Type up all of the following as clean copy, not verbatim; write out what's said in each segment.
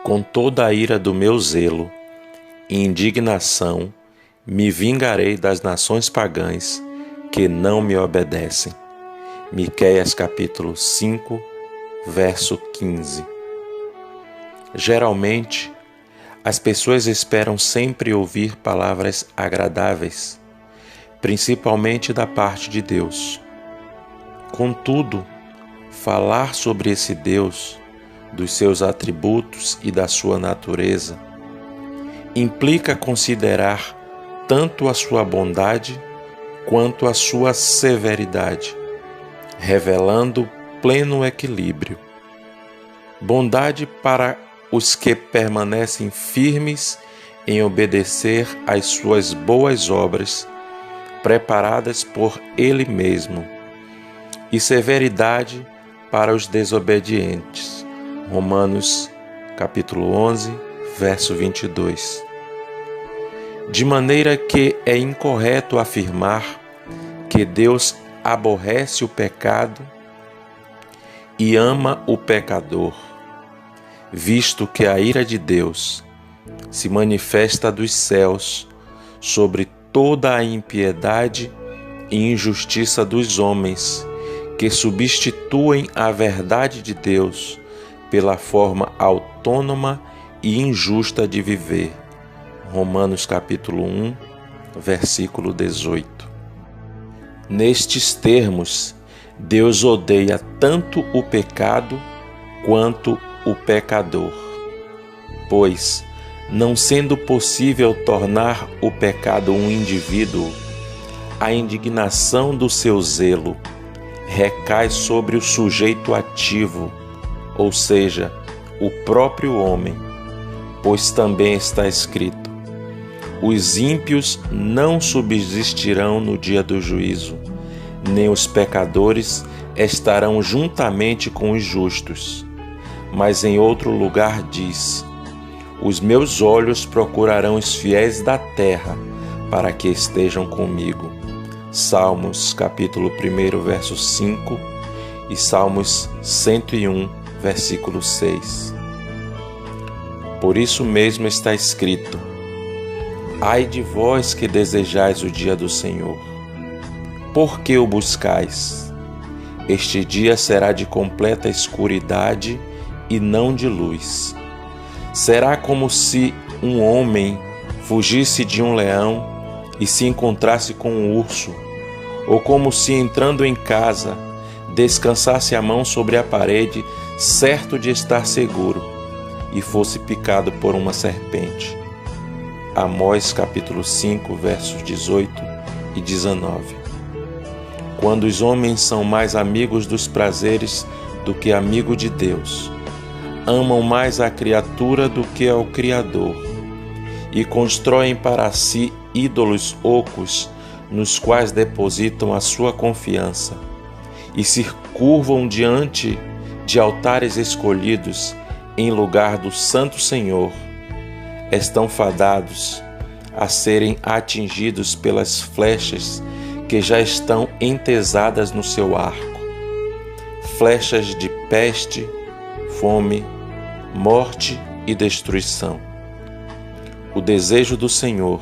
Com toda a ira do meu zelo e indignação, me vingarei das nações pagãs que não me obedecem. Miqueias capítulo 5, verso 15. Geralmente, as pessoas esperam sempre ouvir palavras agradáveis, principalmente da parte de Deus. Contudo, falar sobre esse Deus, dos seus atributos e da sua natureza, implica considerar tanto a sua bondade quanto a sua severidade, revelando pleno equilíbrio. Bondade para os que permanecem firmes em obedecer às suas boas obras, preparadas por Ele mesmo, e severidade para os desobedientes. Romanos capítulo 11, verso 22. De maneira que é incorreto afirmar que Deus aborrece o pecado e ama o pecador, visto que a ira de Deus se manifesta dos céus sobre toda a impiedade e injustiça dos homens que substituem a verdade de Deus pela forma autônoma e injusta de viver. Romanos capítulo 1, versículo 18. Nestes termos, Deus odeia tanto o pecado quanto o pecador, pois, não sendo possível tornar o pecado um indivíduo, a indignação do seu zelo recai sobre o sujeito ativo, ou seja, o próprio homem, pois também está escrito: os ímpios não subsistirão no dia do juízo, nem os pecadores estarão juntamente com os justos. Mas em outro lugar diz: os meus olhos procurarão os fiéis da terra, para que estejam comigo. Salmos capítulo 1, verso 5 e Salmos 101, versículo 6. Por isso mesmo está escrito: ai de vós que desejais o dia do Senhor. Por que o buscais? Este dia será de completa escuridade e não de luz. Será como se um homem fugisse de um leão e se encontrasse com um urso, ou como se, entrando em casa, descansasse a mão sobre a parede, certo de estar seguro, e fosse picado por uma serpente. Amós capítulo 5, versos 18 e 19. Quando os homens são mais amigos dos prazeres do que amigo de Deus, amam mais a criatura do que ao Criador, e constroem para si ídolos ocos nos quais depositam a sua confiança, e se curvam diante de altares escolhidos em lugar do Santo Senhor, estão fadados a serem atingidos pelas flechas que já estão entesadas no seu arco, flechas de peste, fome, morte e destruição. O desejo do Senhor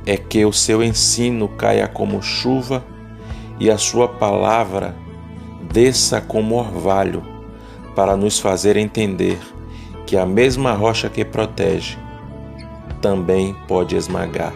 é que o seu ensino caia como chuva e a sua palavra desça como orvalho, para nos fazer entender que a mesma rocha que protege também pode esmagar.